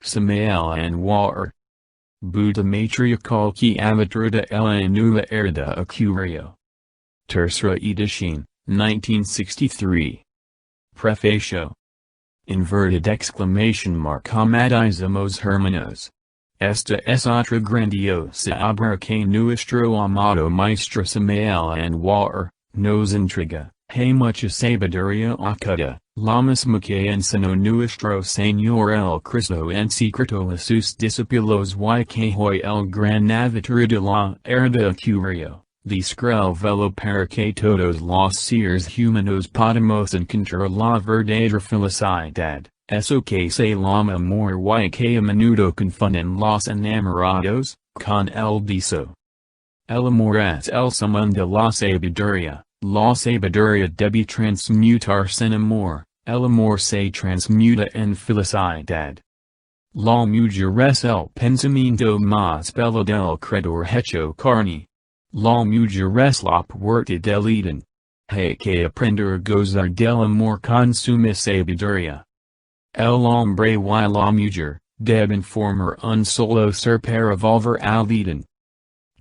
Samael Aun Weor. Buddha matriarchal ki avatarda ela anuva erda acurio. Tercera edition, 1963. Prefacio. Inverted exclamation mark amadizamos hermanos. Esta es otra grandiosa obra que nuestro amado maestro Samael Aun Weor nos entrega. Hay mucha sabiduría oculta, la misma que enseñó nuestro Señor el Cristo en secreto a sus discípulos y que hoy el gran avatar de la era de Acurio, describe velo para que todos los seres humanos podamos encontrar la verdadera felicidad, eso que se llama amor y que a menudo confunden los enamorados, con el deseo. El amor es el summum de la sabiduría. La sabiduría debe transmutarse en amor, el amor se transmuta en felicidad. La mujer es el pensamiento más bello del creador hecho carne. La mujer es la puerta del Edén. Hay que aprender a gozar del amor con suma sabiduría. El hombre y la mujer deben formar un solo ser para volver al Edén.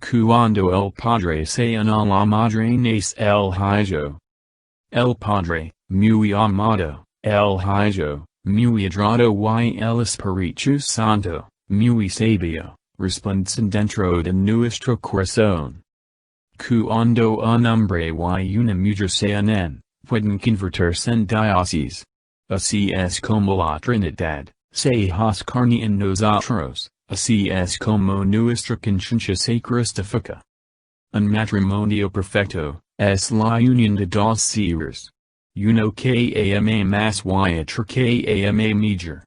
Cuando el padre se una la madre nace el hijo. El padre, muy amado, el hijo, muy adorado y el Espíritu Santo, muy sabio, resplandecen dentro de nuestro corazón. Cuando un hombre y una mujer se unen, pueden convertirse en dioses. Así es como la Trinidad se hace carne en nosotros. Así es como nuestra conciencia se cristifica. Un matrimonio perfecto es la unión de dos seres. Uno que ama más y otro que ama mejor.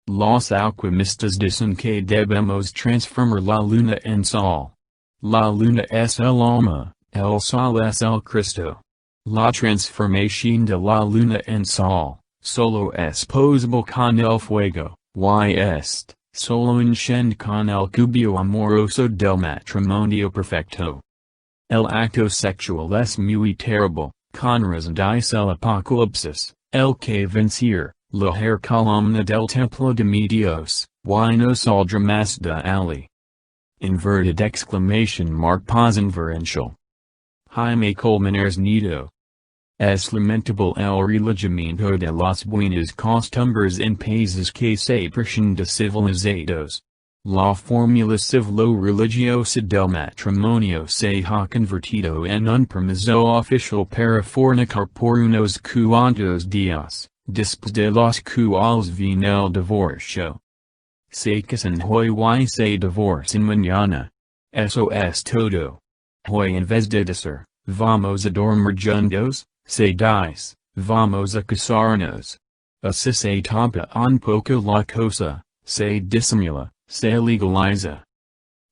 Los alquimistas dicen que debemos transformar la luna en sol. La luna es el alma, el sol es el Cristo. La transformación de la luna en sol solo es posible con el fuego, y solo enciende con el cubio amoroso del matrimonio perfecto. El acto sexual es muy terrible, con razón dice el Apocalipsis, el que vencer, la columna del templo de mi Dios, y no saldrá más de allí. Inverted exclamation mark posinferential. Jaime Colmenares Nido. Es lamentable el religamiento de las buenas costumbres en países que se prescinden de civilizados. La fórmula civilo-religiosa del matrimonio se ha convertido en un permiso oficial para fornicar por unos cuantos días, después de los cuales viene el divorcio. Se casan hoy y se divorcian mañana. Eso es todo. Hoy en vez de decir, vamos a dormir juntos, se dice, vamos a casarnos. Así se tapa un poco la cosa, se disimula, se legaliza.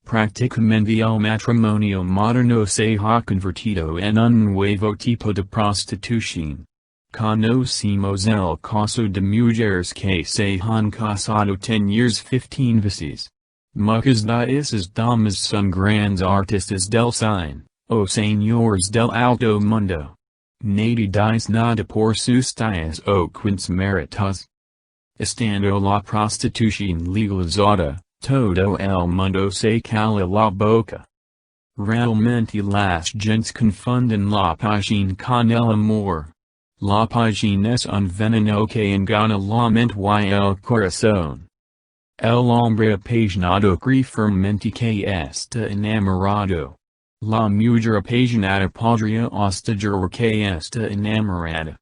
Prácticamente el matrimonio moderno se ha convertido en un nuevo tipo de prostitución. Conocemos el caso de mujeres que se han casado 10 years 15 veces. Muchas de esas damas son grandes artistas del cine, o señores del alto mundo. Nadie dice nada por sus tallas o quince méritos. Estando la prostitución legalizada, todo el mundo se calla la boca. Realmente las gentes confunden la pasión con el amor. La pasión es un veneno que engana la mente y el corazón. El hombre apasionado cree firmemente que está enamorado. La mujer apasionada podría hasta jurar que está enamorada.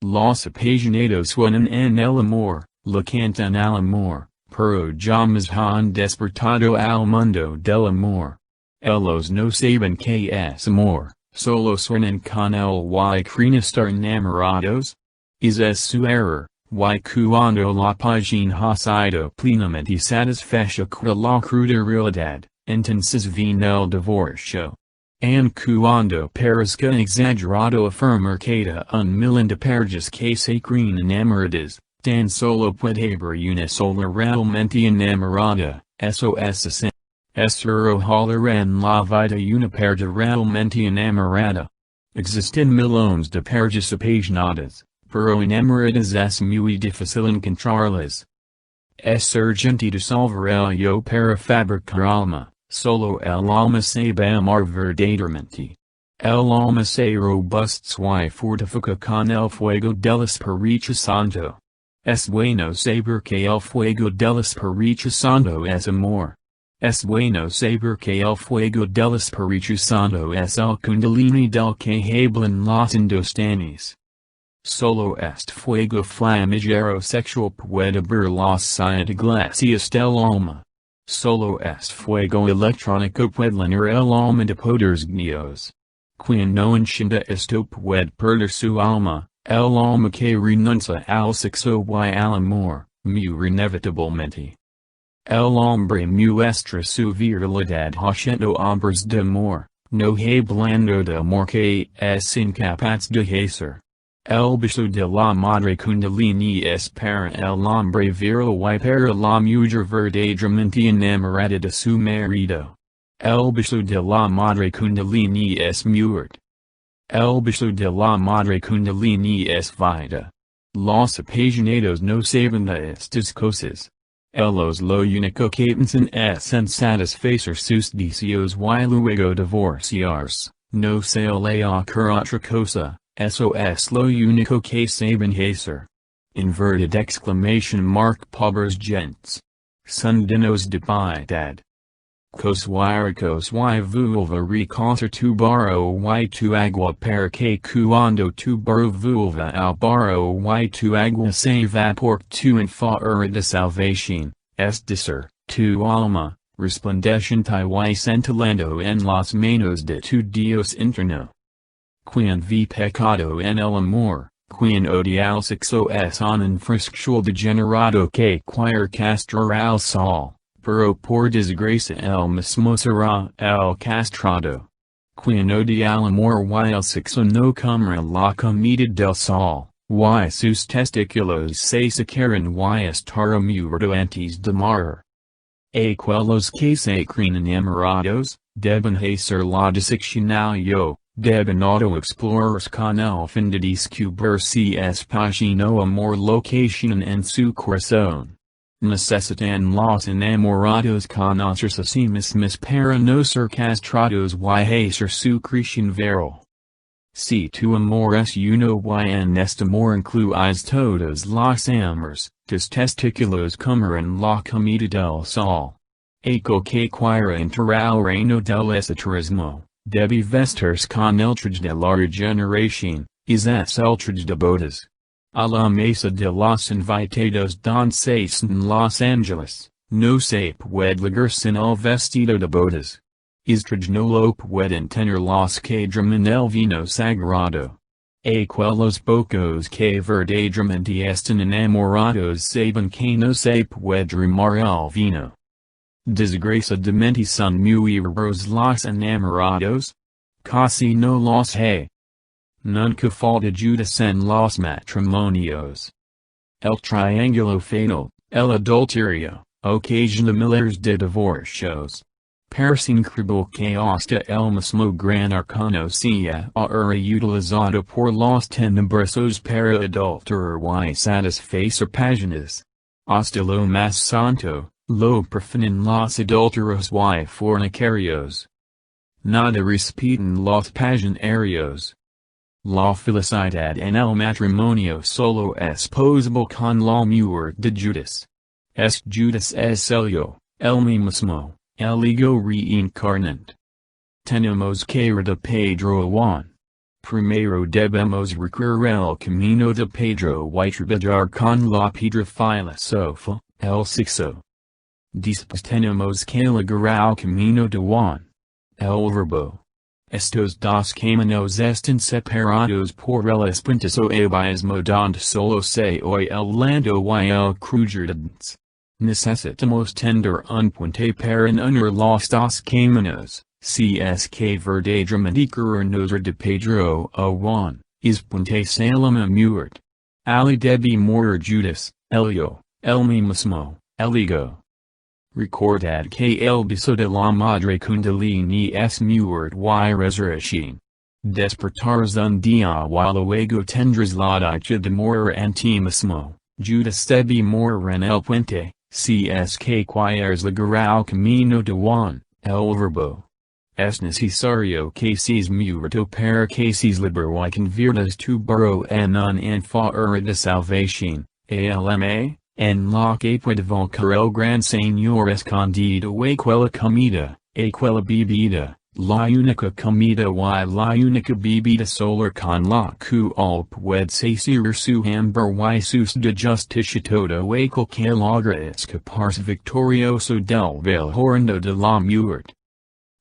Los apasionados suenan en el amor, le cantan al amor, pero jamás han despertado al mundo del amor. Ellos no saben que es amor, solo suenan con el y creen estar enamorados. Es su error, y cuando la pasión ha sido plenamente satisfecha con la cruda realidad. Entonces viene el divorcio. And cuando parezca exagerado afirmar que un millón de parejas que se creen enamoradas, tan solo puede haber una sola realmente enamorada, eso es así. Es raro hallar en la vida una pareja realmente enamorada. Existen millones de parejas apasionadas, pero enamoradas es muy difícil encontrarlas. es urgente de salvar el yo para fabricar alma, solo el alma sabe amar verdaderamente. El alma se robusts y fortifica con el fuego del Espíritu Santo. Es bueno saber que el fuego del Espíritu Santo es amor. Es bueno saber que el fuego del Espíritu Santo es el kundalini del que hablan los hindústanis. Solo este fuego flamígero sexual puede abrir las 7 iglesias del alma. Solo este fuego electrónico puede llenar el alma de poderes gnios. Quien no encienda esto puede perder su alma, el alma que renuncia al sexo y al amor, muy inevitablemente. El hombre muestra su virilidad haciendo obras de amor, no hablando de amor que es incapaz de hacer. El beso de la madre kundalini es para el hombre viril y para la mujer verdaderamente enamorada de su marido. El beso de la madre kundalini es muerte. El beso de la madre kundalini es vida. Los apasionados no saben de estas cosas. Ellos lo único que piensan es en satisfacer sus deseos y luego divorciarse, no se le ocurre otra cosa. Eso es lo único que saben hacer. Inverted exclamation mark pobres gentes. Son dinos de piedad. Coshuaricos y vulva recoser tu barro y tu agua para que cuando tu barro vulva al barro y tu agua se evapore tu enfadura de salvación, es decir, tu alma, resplandeciente y centelando en las manos de tu Dios interno. Quien vi pecado en el amor, quien odia al sexo es un infrasexual degenerado que quiere castrar al sol, pero por desgracia el mismo será el castrado. Quien odia al amor y el sexo no comerá la comida del sol, y sus testículos se secarán y estará muerto antes de morir. Aquellos que se creen enamorados, deben hacer la disección al yo. Deben auto-explorers con el fin de descubrir si es pasión o amor locación en su corazón. Necesitan los enamorados conocerse a sí mismos para no ser castrados y hacer su creación viral. Si tu amor es uno y en este amor incluís todos los amores, tus testículos comerán la comida del sol. Aquel que quiera entrar al reino del esoterismo. Debe vestirse con el traje de la regeneración, es el traje de bodas. A la mesa de los invitados donde en Los Angeles, no se puede ligar sin el vestido de bodas. Es traje no lo pueden tener los que draman el vino sagrado. Aquellos pocos que verdaderamente están enamorados saben que no se puede dramar el vino. Desgraciadamente son muy raros los enamorados. Casi no los hay. Nunca falta Judas en los matrimonios. El triángulo fatal, el adulterio, ocasiona miles de divorcios. Parece increíble que hasta el mismo gran arcano sea ahora utilizado por los tenebrosos para adulterar y satisfacer pasiones. Hasta lo más santo. Lo profanan los adúlteros y fornicarios. Nada respetan los pasionarios. La felicidad en el matrimonio solo es posible con la muerte de Judas. Judas es el yo, el mismo, el ego reencarnante. Tenemos que ir de Pedro Juan. Primero debemos recorrer el camino de Pedro y trabajar con la piedra filosofal, el sexo. Después tenemos que llegar al camino de Juan. El verbo. Estos dos caminos están separados por el espacio abismo donde solo se oye el lando y el crujir de dentes. Necesitamos tender un puente para unir los dos caminos, si es que verdaderamente queremos ir de Pedro a Juan, es puente salama muerte. Ali debe morir Judas, el yo, el mismo, el ego. Recordad que el beso de la madre kundalini es muerte y resurrección. Despertarás un día y luego tendrás la dicha de morir en ti mismo. Judas debe morir en el puente, CSK Quires Ligarao Camino de Juan, El Verbo. Es necesario que ses muerto para que ses libero y conviertas tu burro en un enfadero de salvación, alma, en la que puede volcar el gran Señor escondido aquella comida, aquella bebida, la única comida y la única bebida solar con la cual puede saciar su hambre y sus de justicia toda aquel que logra escaparse victorioso del horrendo de la muerte.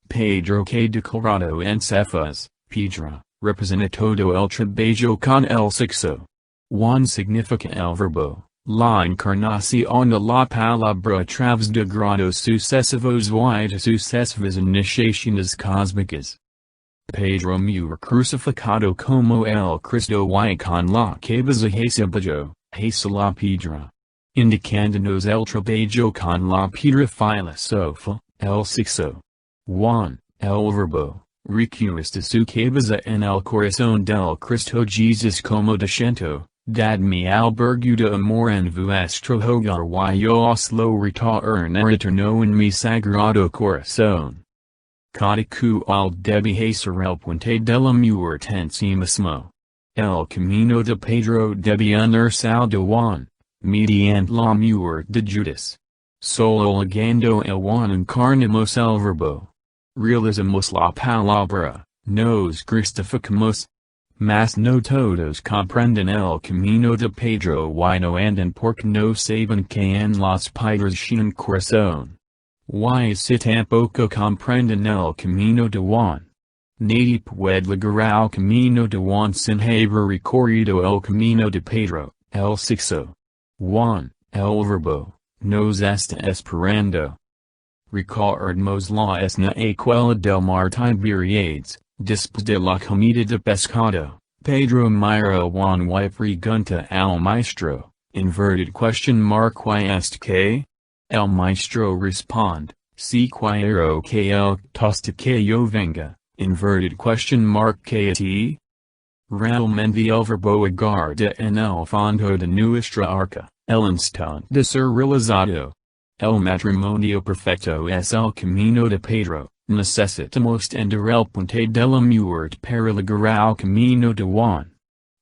Pedro que declarado en Cephas, Pedra, representa todo el trabajo con el sexo. Juan significa el verbo, la encarnación de la palabra a través de grados sucesivos y de sucesivas iniciaciones cósmicas. Pedro murió crucificado como el Cristo y con la cabeza hacia la piedra. Indicándonos el trabajo con la piedra filosofal, el sexo. Juan, el verbo, recuesta su cabeza en el corazón del Cristo Jesús como diciendo, dadme albergue de amor en vuestro hogar y yo os lo retornaré eterno en mi sagrado corazón. Cada cual debe hacer el puente de la muerte en sí mismo. El camino de Pedro debe unirse de Juan, mediante la muerte de Judas. Solo ligando el Juan encarnamos el verbo. Realizamos la palabra, nos cristificamos. Mas no todos comprenden el camino de Pedro y no andan porque no saben que en las piedras tienen corazón. Y si tampoco comprenden el camino de Juan. Nadie puede lograr el camino de Juan sin haber recorrido el camino de Pedro, el sexo. Juan, el verbo, nos está esperando. Recordemos la escena aquella del mar Tiberiades, después de la comida de pescado, Pedro mira a Juan y pregunta al maestro, inverted question mark y est que? El maestro responde, si quiero que el toste que yo venga, inverted question mark que a ti? Realmente el verbo aguarda en el fondo de nuestra arca, el instante de ser realizado. El matrimonio perfecto es el camino de Pedro, necesitamos tender el puente de la muerte para lograr el camino de Juan.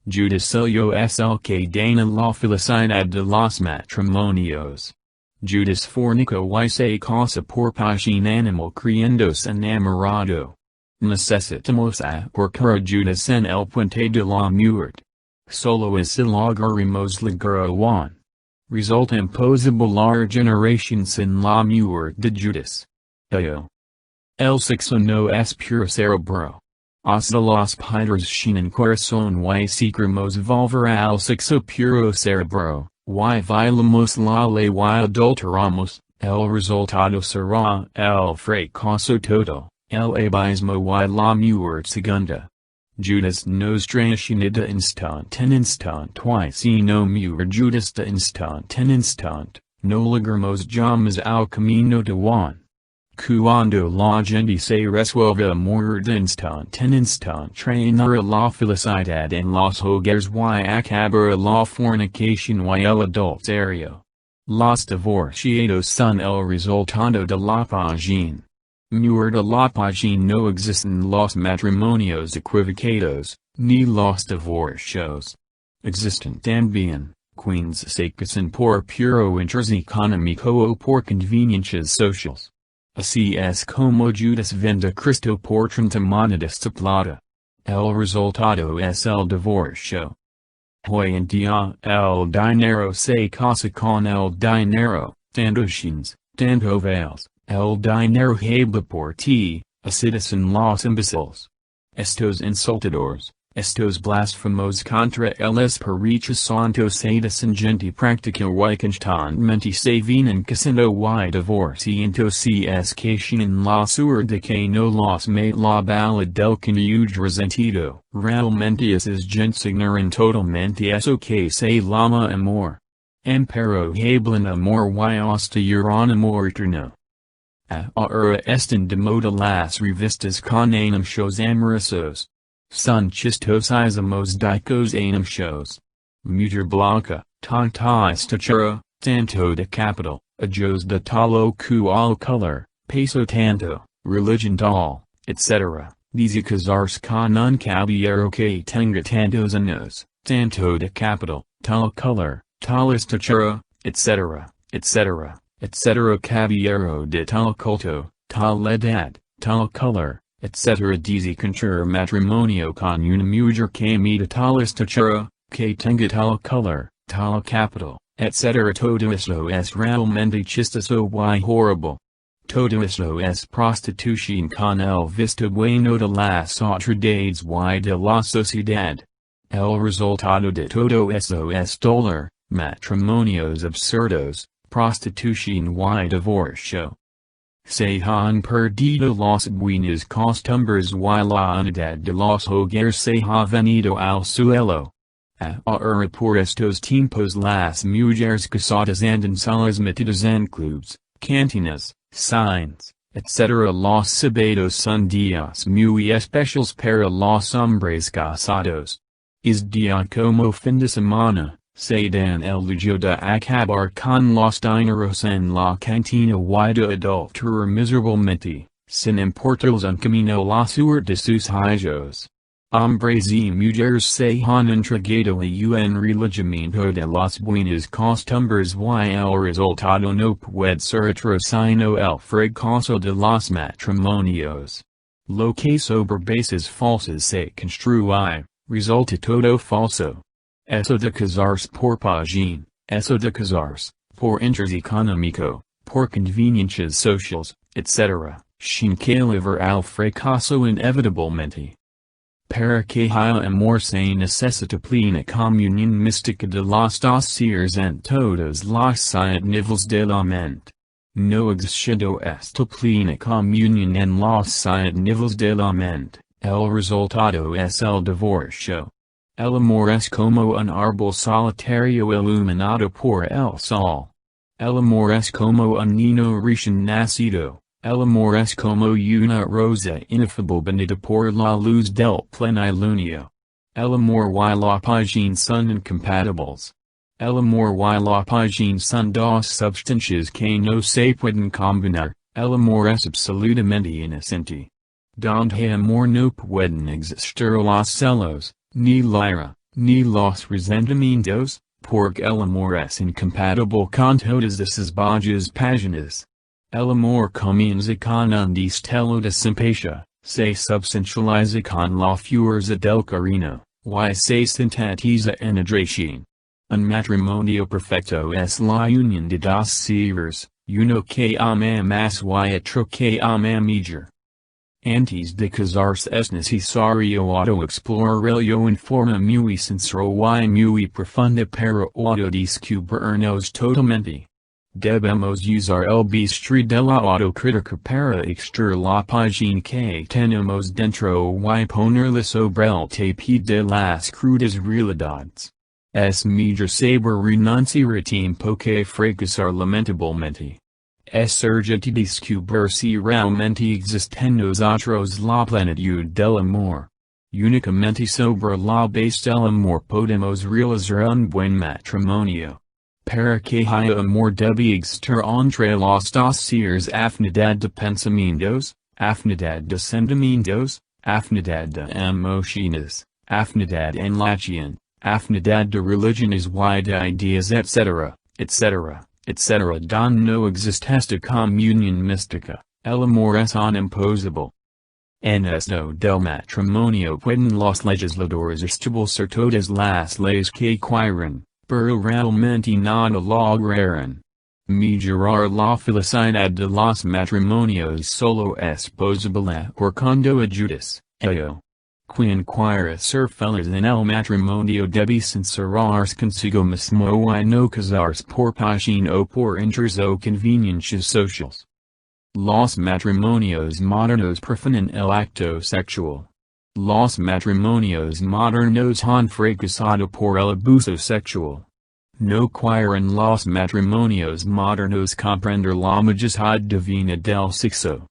Judas es el que daña la felicidad de los matrimonios. Judas fornica y se casa por pasión animal creyéndose enamorado. Necesitamos aporcar a Judas en el puente de la muerte. Solo así lograremos lograr a Juan. Result imposible la generación sin la muerte de Judas. El sexo no es puro cerebro. Hasta las piedras tienen corazón y si queremos volver al sexo puro cerebro, y violamos la ley y adulteramos, el resultado será el fracaso total, el abismo y la muerte segunda. Judas nos traiciona de instante en instante y si no muere Judas de instante en instante, no logramos jamás al camino de Juan. Cuando la gente se resuelve a morir de instante en instante traerá la felicidad en los hogares y acabará la fornicación y el adulterio. Los divorciados son el resultado de la pasión. Muerta la pasión no existen los matrimonios equivocados, ni los divorcios. Existen también, quienes se casan por puro interés económico o por conveniencias sociales. Así es como Judas vende a Cristo por 30 monedas de plata. El resultado es el divorcio. Hoy en día el dinero se casa con el dinero, tanto shins, tanto veils. El dinero habla por ti, así son los imbéciles. Estos insultadores, estos blasfemos contra el Espíritu Santo se gente práctica y constantemente se vienen casando y divorciando si es que tienen la suerte que no los mate la bala del cónyuge resentido. Realmente esas gentes ignoran totalmente eso que se llama amor. Pero hablan amor y hasta lloran amor eterno. Ahora están de moda las revistas con anuncios amorosos. Son chistosísimos dicos anuncios. Mujer blanca, tanta estatura, tanto de capital, ajos de talo cu al color, peso tanto, religion tal, etc. These casars con un caballero que tenga tantos años, tanto de capital, tal color, tal estatura, etc., etc., etc. Caballero de tal culto, tal edad, tal color, etc. Dice contraer matrimonio con una mujer que mida tal estatura, que tenga tal color, tal capital, etc. Todo esto es realmente chistoso y horrible. Todo esto es prostitución con el visto bueno de las autoridades y de la sociedad. El resultado de todo eso es dolor, matrimonios absurdos, prostitución y divorcio. Se han perdido las buenas costumbres y la unidad de los hogares se ha venido al suelo. Ahora por estos tiempos las mujeres casadas andan solas metidas en clubs, cantinas, signs, etc. Los sábados son días muy especiales para los hombres casados. Es día como fin de semana, se dan el lujo de acabar con los dineros en la cantina y de adulterar miserablemente, sin importarles un camino la suerte de sus hijos. Hombres y mujeres se han entregado a un religamiento de las buenas costumbres y el resultado no puede ser otro sino el fracaso de los matrimonios. Lo que sobre bases falsas se construye, resulta todo falso. Eso de casarse por pasión, eso de casarse, por interés económico, por conveniencias sociales, etc., sin que llevar al fracaso inevitablemente. Para que haya amor se necesita plena comunión mística de los dos seres en todos los 7 niveles de la mente. No existiendo esta plena comunión en los 7 niveles de la mente, el resultado es el divorcio. El amor es como un árbol solitario iluminado por el sol. El amor es como un niño recién nacido. El amor es como una rosa inefable bañada por la luz del plenilunio. El amor y la pasión son incompatibles. El amor y la pasión son dos substancias que no se pueden combinar. El amor es absolutamente inocente. Donde amor no pueden existir los celos, ni la ira, ni los resentimientos, porque el amor es incompatible con todas esas bajas pasiones. El amor comienza con un destello de simpatia, se substantializa con la fuerza del cariño, y se sintetiza en adoración. Un matrimonio perfecto es la unión de dos seres, uno que ama más y otro que ama mejor. Antes de casarse es necesario autoexplorarlo en forma muy sincera y muy profunda para autodescubrirnos totalmente. Debemos usar el bistri de la autocrítica para extraer la pasión que tenemos dentro y ponerla sobre el tapete de las crudas realidades. Es mejor saber renunciar a tiempo que fracasar lamentablemente. Es urgente descubrir si realmente existe en nosotros la plenitud del amor. Únicamente sobre la base del amor podemos realizar un buen matrimonio. Para que haya amor debe existir entre los dos seres afinidad de pensamientos, afinidad de sentimientos, afinidad de emociones, afinidad en la acción, afinidad de religiones y de ideas etc., etc., etc. Don no existe esta comunión mística, el amor es imposible. En esto del matrimonio pueden los legisladores establecer todas las leyes que quieran, pero realmente nada lograrán. Mejorar la felicidad de los matrimonios solo es posible por cuando ayudas, ello. Quien quiera ser feliz en el matrimonio debe sincerarse consigo mismo y no casarse por pasión o por interés o conveniencias sociales. Los matrimonios modernos prefieren el acto sexual. Los matrimonios modernos han fracasado por el abuso sexual. No quieren los matrimonios modernos comprender la majestad divina del sexo.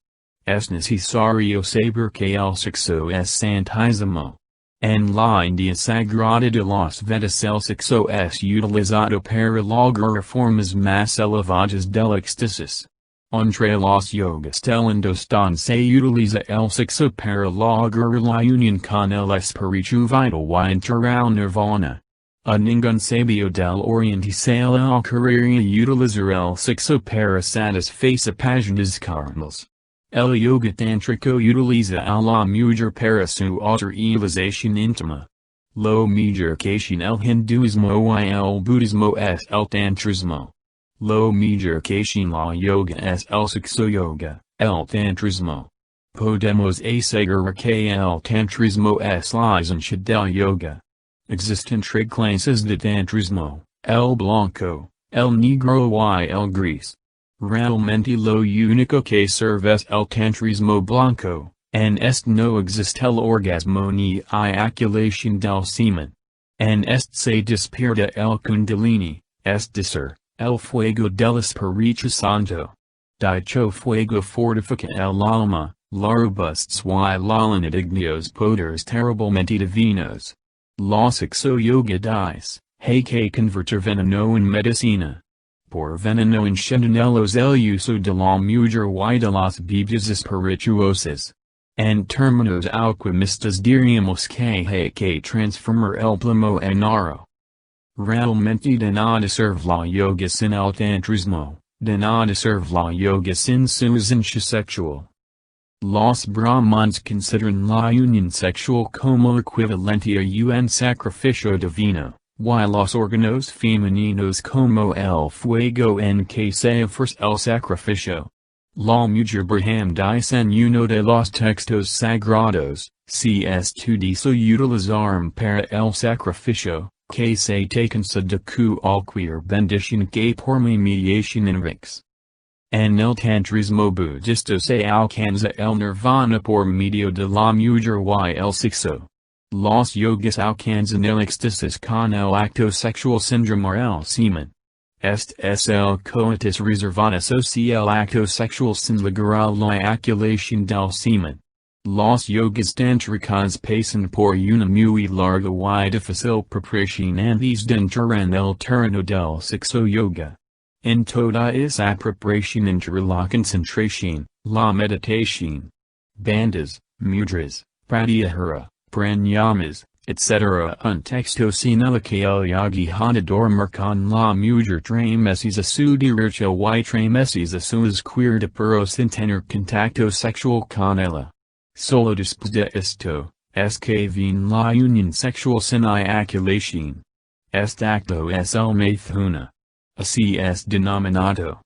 Es necesario saber que el sexo es santísimo. En la India Sagrada de los Vedas el sexo es utilizado para lograr formas más elevadas del éxtasis. Entre los yogas telendostan se utiliza el sexo para lograr la unión con el espíritu vital y entrar al nirvana. A ningún sabio del oriente se le ocurriría utilizar el sexo para satisfacer pasiones carnales. El yoga tántrico utiliza a la mujer para su autorización íntima. Lo mejor que el hinduismo y el budismo es el tantrismo. Lo mejor que la yoga es el sexo yoga, el tantrismo. Podemos asegurar que el tantrismo es la esencia del yoga. Existen tres clases de tantrismo, el blanco, el negro y el gris. Realmente lo único que serve es el tantrismo blanco, en este no existe el orgasmo ni eyaculación del semen. En este se despierta el kundalini, es decir, el fuego del Espíritu Santo. Dicho fuego fortifica el alma, la robustes y la dignos poderes terriblemente divinos. Los sexo yoga dice, hay que convertir veneno en medicina. Por veneno entenemos el uso de la mujer y de las bebidas espirituosas. En términos alquimistas diríamos que hay que transformar el plomo en oro. Realmente de nada serve la yoga sin el tantrismo, de nada serve la yoga sin su esencia sexual. Los brahmanes consideran la unión sexual como equivalente a un sacrificio divino, y los órganos femeninos como el fuego en que se ofrece el sacrificio. La mujer Braham dice en uno de los textos sagrados, si estudiso utilizarm para el sacrificio, que se te concede cualquier bendición que por mi mediación invoques. En el tantrismo budista se alcanza el nirvana por medio de la mujer y el sexo. Los yogas alcanzan el éxtasis con el acto sexual sin llamar el semen. Este es el coitus reservados o si el acto sexual sin lograr la eyaculación del semen. Los yogas tántricos pasan por una muy larga y difícil preparación antes de entrar en el terreno del sexo yoga. En toda esa preparación entre la concentración, la meditación, bandhas, mudras, pratyahara, pranayamas, etc. Un texto señala que el yogi ha de dormir con la mujer 3 meses a su derecha y 3 meses a su izquierda pero sin tener contacto sexual con ella. Solo después de esto, es que viene la unión sexual sin eyaculación. Este acto es el maithuna. Así es denominado.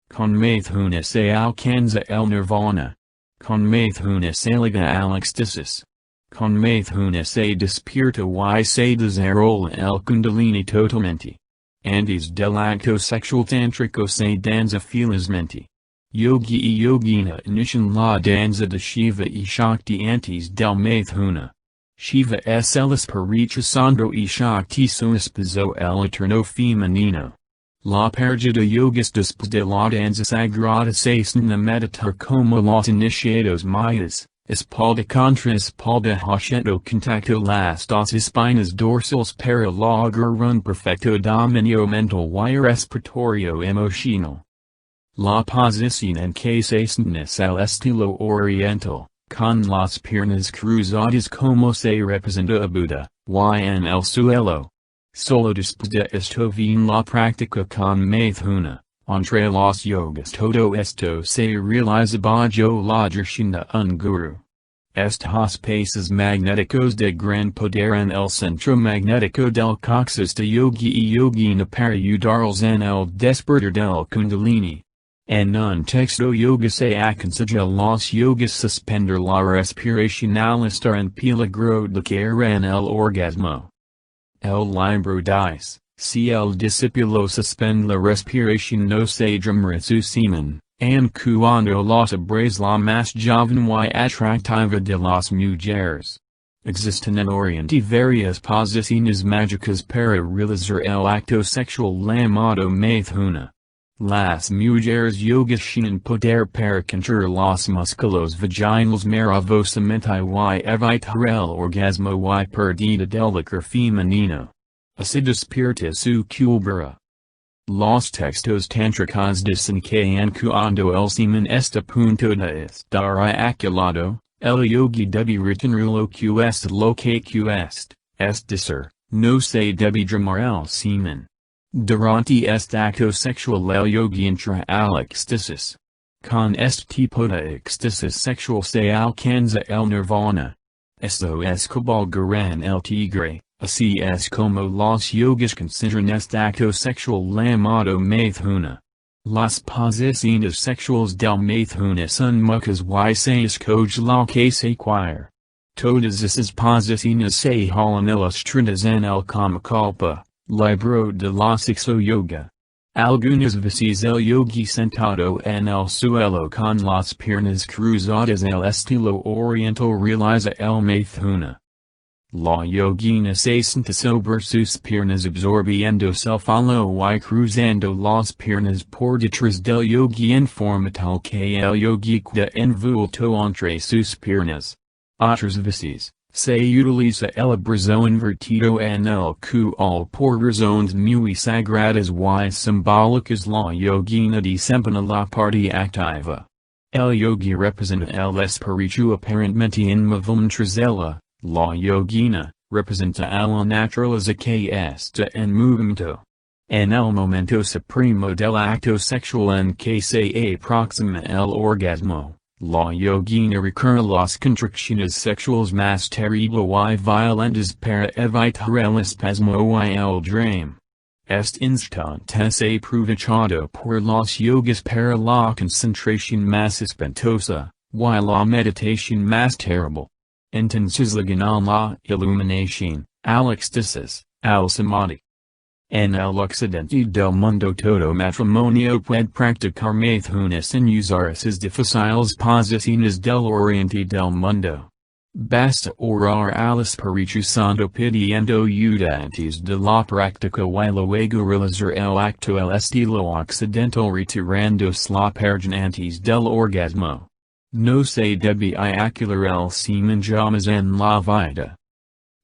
Con maithuna se alcanza el nirvana. Con maithuna se llega al éxtasis. Con maithuna se despierta y se desarrolla el kundalini totalmente. Antes del acto sexual tántrico se danza felizmente. Yogi y yogina inician la danza de Shiva y Shakti antes del maithuna. Shiva es el espíritu santo y Shakti su esposo el eterno femenino. La pareja de yogas después de la danza sagrada se sientan a meditar como los iniciados mayas, espalda contra espalda haciendo contacto las dos espinas dorsales para lograr un perfecto dominio mental y respiratorio emocional. La posición en que se sientan es al estilo oriental, con las piernas cruzadas como se representa a Buda, y en el suelo. Solo después de esto viene la práctica con maithuna, entre los yogas todo esto se realiza bajo la dirección de un guru. Estos pases magnéticos de gran poder en el centro magnético del coxis de yogi y yogina para ayudarles en el despertar del kundalini. En un texto yoga se aconseja los yogas suspender la respiración al estar en peligro de caer en el orgasmo. El libro dice, si el discípulo suspende la respiración no se llamará su semen, and cuando los hombres la más joven y atractiva de las mujeres. Existen en Oriente varias posiciones mágicas para realizar el acto sexual llamado maithuna. Las mujeres yogashinan poder para controlar los músculos vaginales maravosamente y evitar el orgasmo y perdida del licor femenino. Así despierta su cultura. Los textos tántricos dicen que cuando el semen está punto de estar eyaculado, el yogi debe retener lo que es decir, no se debe dramar el semen. Durante este acto sexual el yogi entra al éxtasis. Con este tipo de éxtasis sexual se alcanza el nirvana. Esto es cabalgar el tigre, así es como los yogis consideran este acto sexual llamado maithuna. Las posiciones sexuales del maithuna son muchas y seis coge lo que se quiere. Todas esas posiciones se hallan ilustradas en el Kama Kalpa, libro de la Sexo Yoga. Algunas veces el yogi sentado en el suelo con las piernas cruzadas el estilo oriental realiza el maithuna. La yogina se sienta sobre sus piernas absorbiéndose el falo y cruzando las piernas por detrás del yogi en forma tal que el yogi queda envuelto entre sus piernas. Otras veces, se utiliza el abrazo invertido en el cual por razones muy sagradas y simbólicas la yogina desempeña la parte activa. El yogi representa el espíritu aparentemente inmóvil tras ella, la yogina, representa a la naturaleza que está en movimiento. En el momento supremo del acto sexual en que se aproxima el orgasmo, la yogina recurre a las contracciones sexuales más terribles y violentas para evitar el espasmo y el drama. Este instante es aprovechado por los yogis para la concentración más espantosa, y la meditación más terrible. Entonces llegan a la iluminación, al éxtasis, al samadhi. En el occidente del mundo todo matrimonio puede practicar maithuna sin usar esas difíciles posiciones del oriente del mundo. Basta orar al Espíritu Santo pidiendo ayuda antes de la práctica y luego realizar el acto al estilo occidental retirándose la pergen antes del orgasmo. No se debe eyacular el semen jamás en la vida.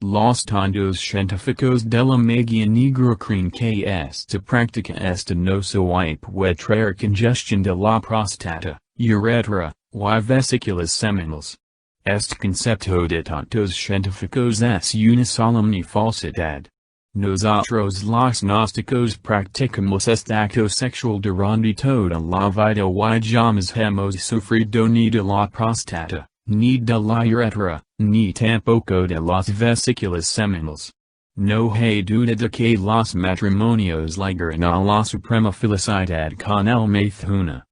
Los tontos científicos de la magia negra creen que esta práctica esta no se puede traer congestión de la próstata, uretra, y vesículas seminales. Este concepto de tantos científicos es una solemne falsedad. Nosotros los gnósticos practicamos este acto sexual durante toda la vida y jamás hemos sufrido ni de la próstata, ni de la uretra, ni tampoco de las vesículas seminales. No hay duda de que los matrimonios llegan a la suprema felicidad con el maithuna.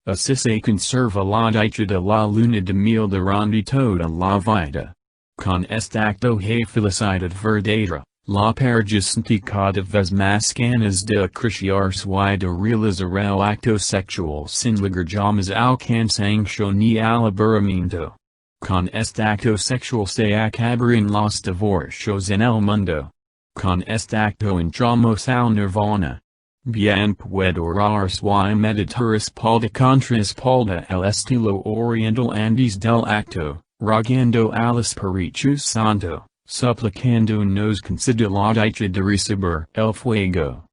Así se conserva la dicha de la luna de miel durante toda la vida. Con este acto hay felicidad verdadera. La pareja siente cada vez más ganas de acariciarse y de realizar el acto sexual sin llegar jamás al cansancio ni al aburrimiento. Con este acto sexual se acabarán los divorcios en el mundo. Con este acto entramos al nirvana. Bien puede orarse y meditar espalda contra espalda el estilo oriental antes del acto, rogando al Espíritu Santo. Suplicando nos conceda la dicha de recibir el fuego.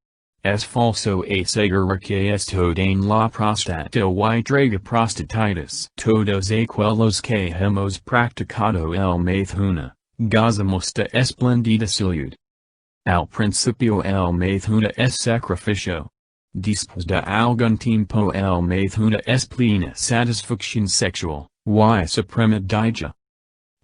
Es falso asegurar que esto en la próstata y traiga prostatitis. Todos aquellos que hemos practicado el maithuna, gozamos de espléndida salud. Al principio el maithuna es sacrificio. Después de algún tiempo el maithuna es plena satisfacción sexual, y suprema dicha.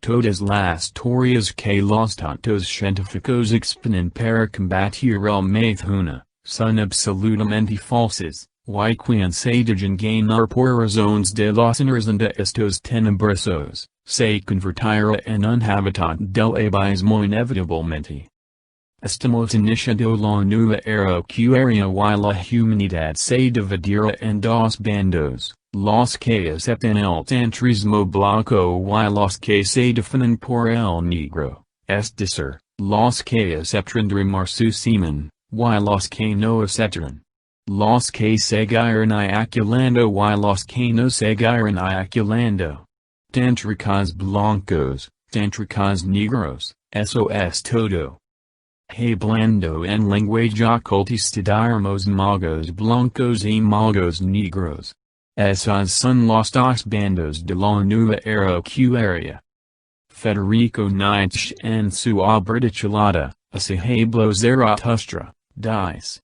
Todas las teorías que los tantos científicos exponen para combatir el maithuna, son absolutamente falsas, y quien se dejan ganar por razones de los honores de estos tenebrosos, se convertirá en un habitante del abismo inevitablemente. Estamos iniciando la nueva era cuaria y la humanidad se dividirá en dos bandos. Los que aceptan el tantrismo blanco y los que se definen por el negro, es decir, los que aceptan dramar su semen, y los que no aceptan. Los que seguiron iaculando y los que no seguiron iaculando. Tantricas blancos, tantricas negros, eso es todo. Hablando en lenguaje ocultista diremos magos blancos y magos negros. Esos son los dos bandos de la nueva era ocuaria. Federico Nietzsche en su obra titulada, Hacia Zaratustra, dice.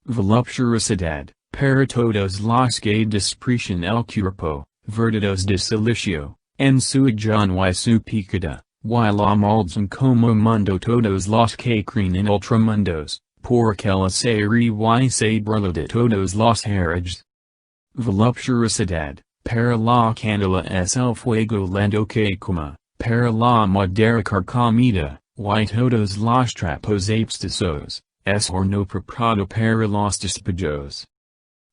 Voluptuosidad, para todos los que desprecian el cuerpo, verdados de silicio, en su acción y su pecado, y la maldición como mundo todos los que creen en ultramundos, porque la serie y se burla de todos los herejes. Voluptuosidad, para la candela es el fuego lento que quema, para la madera carcomida, y todos los trapos abscesos, es horno preparado para los despojos.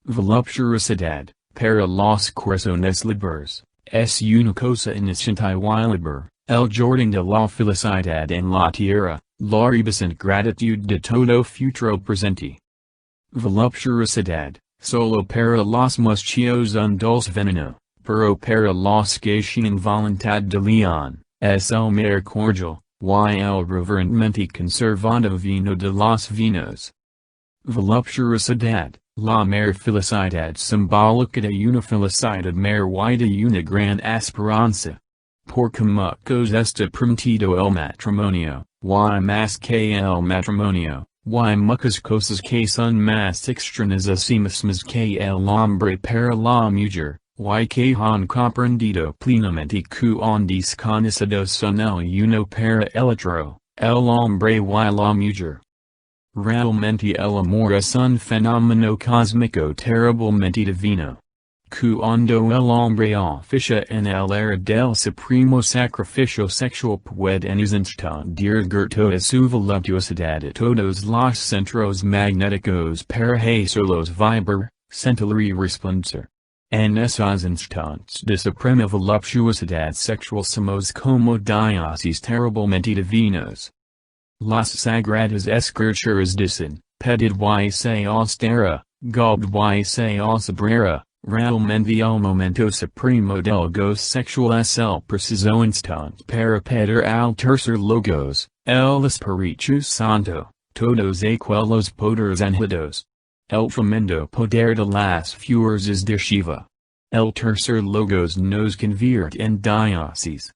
Voluptuosidad, para los corazones libres, es una cosa inocente y libre, el jardín de la felicidad en la tierra, la rebosante gratitud de todo futuro presente. Voluptuosidad, solo para los muchachos un dulce veneno, pero para los que tienen voluntad de león, es el mer cordial, y el reverentmente conservado vino de los vinos. Voluptuosidad, la mer felicidad simbólica de una felicidad mer y de una gran esperanza. Porque muchos está prometido el matrimonio, y más que el matrimonio, y muchas cosas que son más extrañas a sí mismas que el hombre para la mujer, y que han comprendido plenamente que han desconocido son el uno para el otro, el hombre y la mujer. Realmente el amor es un fenómeno cósmico terriblemente divino. Cuando el hombre oficia en el era del supremo sacrificio sexual puede en instante dirigir toda su voluptuosidad a todos los centros magnéticos para hacerlos vibrar, sentir y resplandecer. En esos instantes de suprema voluptuosidad sexual somos como dioses terriblemente divinos. Las sagradas escrituras dicen, pedid y se os dará, gald y se os abrera. Realmente el momento supremo del gozo sexual es el preciso instante para pedir al tercer logos, el Espíritu Santo, todos aquellos poderes anhelos. El tremendo poder de las fuerzas de Shiva. El tercer logos nos convierte en dioses.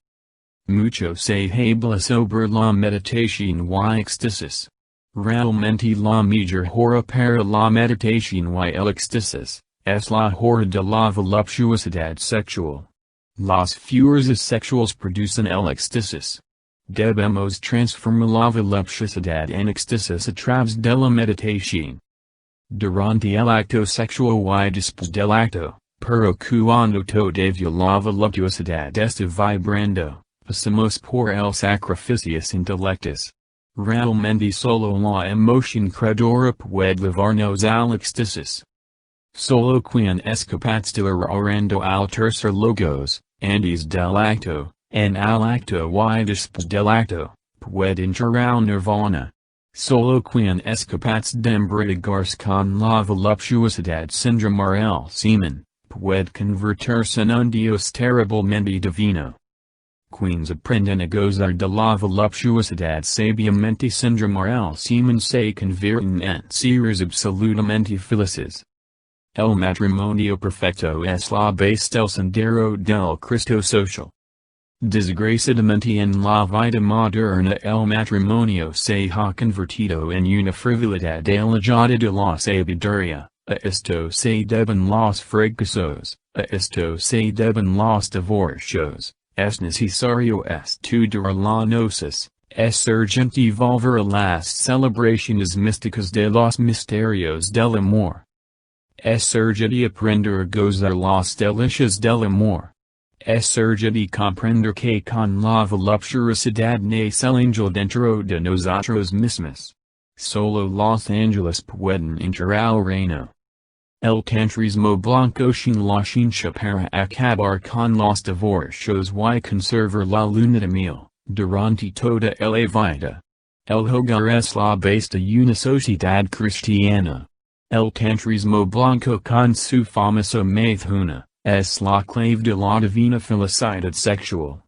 Mucho se habla sobre la meditación y éxtasis. Realmente la mejor hora para la meditación y el éxtasis. Es la hora de la voluptuosidad sexual. Las fuerzas sexuales producen el éxtasis. Debemos transformar la voluptuosidad en éxtasis a través de la meditación. Durante el acto sexual y después del acto, pero cuando todavía la voluptuosidad está vibrando, pasamos por el sacrificios intelectus. Realmente solo la emoción creadora puede llevarnos al éxtasis. Solo quien es capaz de ir orando al tercer logos, antes del acto, en al acto y después del acto, puede entrar al nirvana. Solo quien es capaz de embriagarse con la voluptuosidad sin llamar el semen, puede convertirse en un dios terriblemente divino. Quienes aprenden a gozar de la voluptuosidad sabiamente sin llamar el semen se convierten en seres absolutamente felices. El matrimonio perfecto es la base del sendero del Cristo social. Desgraciadamente en la vida moderna el matrimonio se ha convertido en una frivolidad alejada de la sabiduría, a esto se deben los fracasos, a esto se deben los divorcios, es necesario estudiar la gnosis, es urgente volver a las celebraciones místicas de los misterios del amor. Es urgente aprender a gozar las delicias del amor. Es urgente comprender que con la voluptuosidad nace el ángel dentro de nosotros mismos. Solo los ángeles pueden entrar al reino. El tantrismo blanco sin la ciencia para acabar con los divorcios y conservar la luna de miel, durante toda la vida. El hogar es la base de una sociedad cristiana. El Tantrismo Blanco con su famoso maithuna, es la clave de la divina felicidad sexual.